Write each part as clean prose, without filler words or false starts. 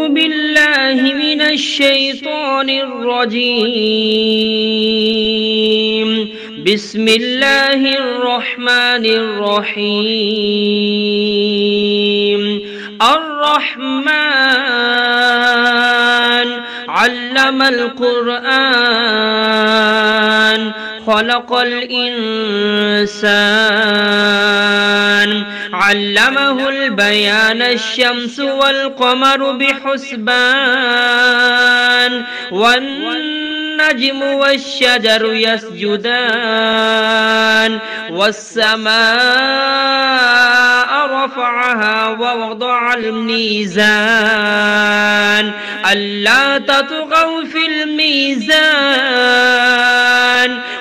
أعوذ بالله من الشيطان الرجيم. بسم الله الرحمن الرحيم. الرحمن علم القرآن خلق الإنسان علمه البيان الشمس والقمر بحسبان والنجم والشجر يسجدان والسماء رفعها ووضع الميزان ألا تطغوا في الميزان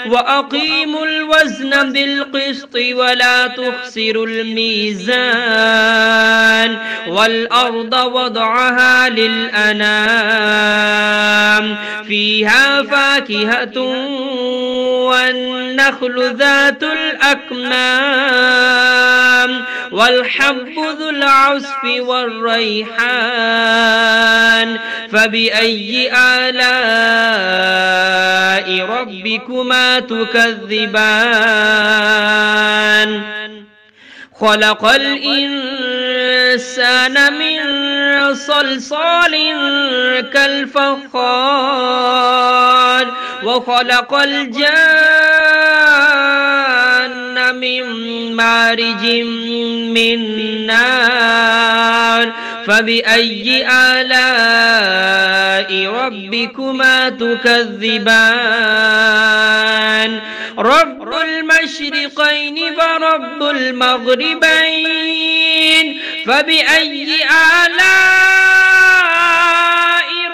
وأقيموا الوزن بالقسط ولا تخسروا الميزان والأرض وضعها للأنام فيها فاكهة والنخل ذات الأكمام والحب ذو العصف والريحان فبأي آلاء ربكما تكذبان خلق الإنسان من صلصال كالفخار وخلق الجان من مارج من نار فبأي آلاء ربكما تكذبان رب المشرقين ورب المغربين فبأي آلاء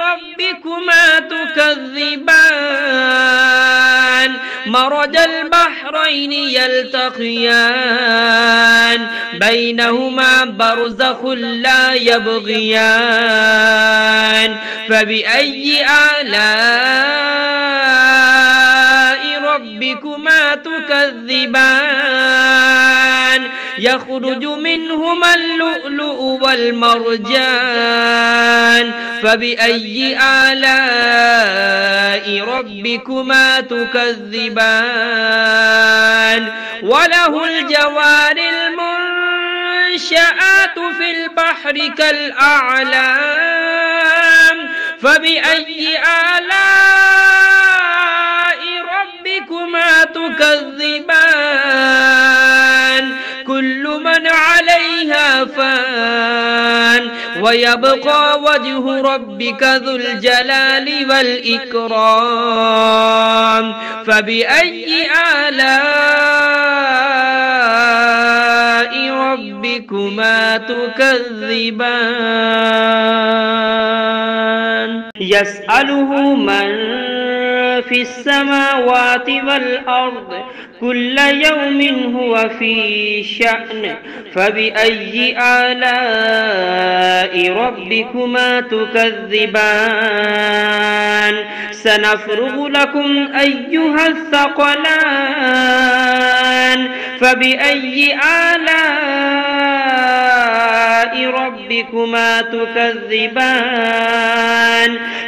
ربكما تكذبان مرج البحرين يلتقيان بينهما برزخ لا يبغيان فبأي آلاء ربكما تكذبان يخرج منهما اللؤلؤ والمرجان فبأي آلاء ربكما تكذبان وله الجوار المنشآت في البحر كالأعلام فبأي آلاء ربكما تكذبان كل من عليها فان ويبقى وجه ربك ذو الجلال والإكرام فبأي آلاء ربكما تكذبان يسأله من في السماوات والأرض كل يوم هو في شأن فبأي آلاء ربكما تكذبان سنفرغ لكم أيها الثقلان فبأي آلاء ربكما تكذبان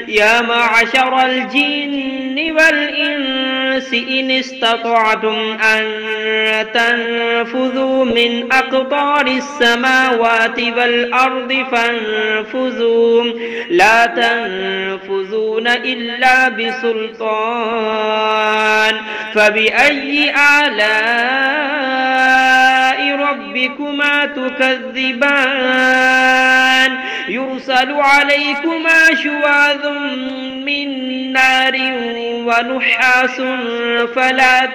يا معشر الجن والإنس إن استطعتم أن تنفذوا من أقطار السماوات والأرض فانفذوا لا تنفذون إلا بسلطان فبأي آلاء ربكما تكذبان يرسل عليكما شواظ من نار ونحاس فلا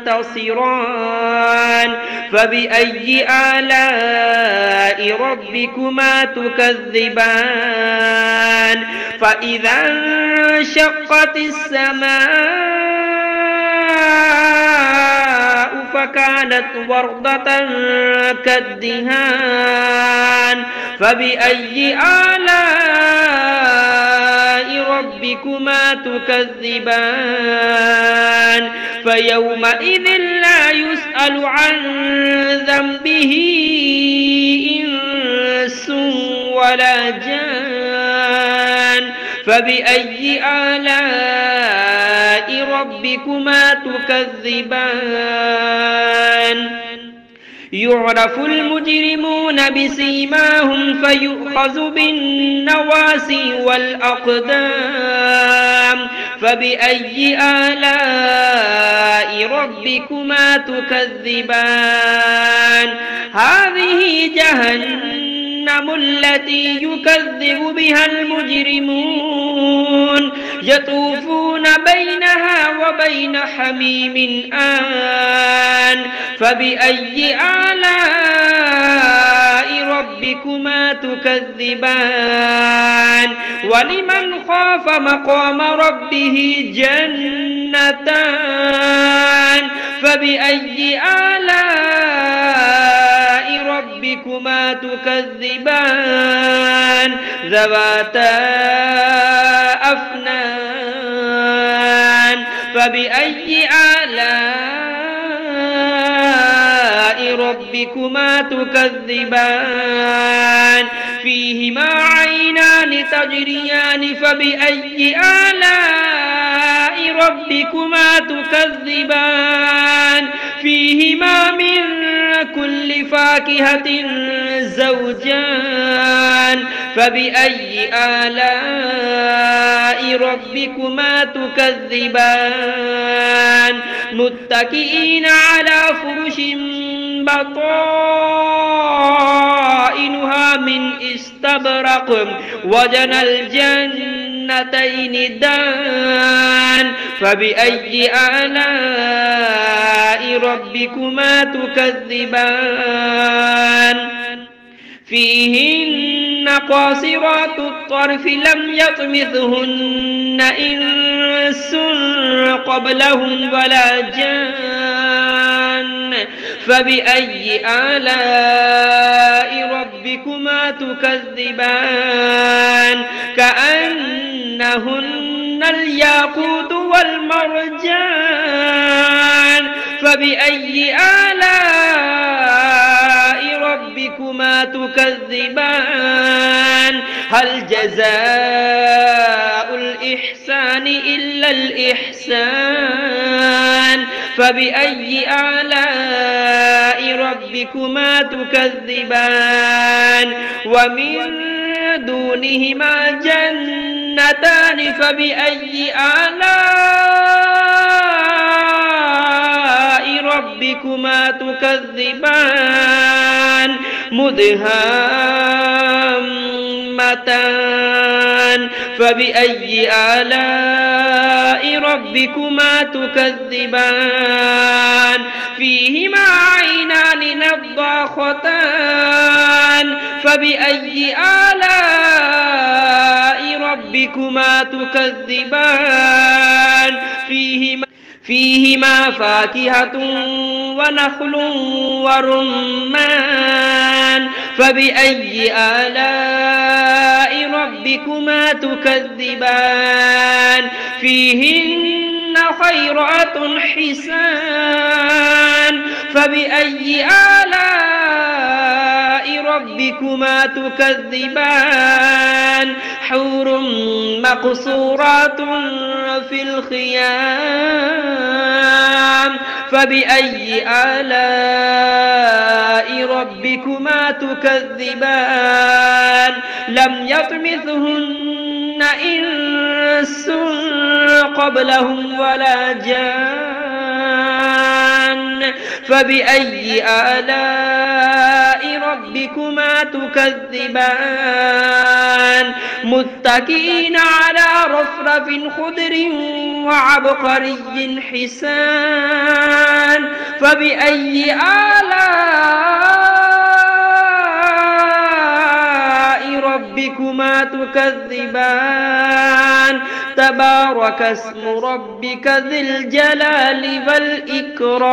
تنتصران فبأي آلاء ربكما تكذبان فإذا انشقت السماء فكانت وردة كالدهان فبأي آلاء ربكما تكذبان فيومئذ لا يسأل عن ذنبه إنس ولا جان فبأي آلاء ربكما تكذبان يعرف المجرمون بسيماهم فيؤخذ بالنواسي والأقدام فبأي آلاء ربكما تكذبان هذه جهنم التي يكذب بها المجرمون يطوفون بينها وبين حميم آن فبأي آلاء ربكما تكذبان ولمن خاف مقام ربه جنتان فبأي آلاء ربكما تكذبان ذواتا أفنان فبأي آلاء ربكما تكذبان فيهما عينان تجريان فبأي آلاء ربكما تكذبان فيهما من كل فاكهة زوجان فبأي آلاء ربكما تكذبان متكئين على فرش بطائنها من استبرق وجنى الجنتين دان فبأي آلاء ربكما تكذبان فيهن قاصرات الطرف لم يطمثهن إنس قبلهم ولا جان فبأي آلاء ربكما تكذبان كأنهن الياقوت والمرجان فبأي آلاء ربكما تكذبان هل جزاء الإحسان إلا الإحسان فبأي آلاء ربكما تكذبان ومن دونهما جنتان فبأي آلاء ربكما تكذبان مدهامتان فبأي آلاء ربكما تكذبان فيهما عينان نضاختان فبأي آلاء ربكما تكذبان فيهما فاكهة ونخل ورمان فبأي آلاء ربكما تكذبان فيهن خيرات حسان فبأي آلاء ربكما تكذبان حور مقصورات في الخيام فبأي آلاء ربكما تكذبان لم يطمثهن إنس قبلهم ولا جان فبأي آلاء ربكما تكذبان متكئين على رفرف خضر وعبقري حسان فبأي آلاء ربكما تكذبان تبارك اسم ربك ذي الجلال والإكرام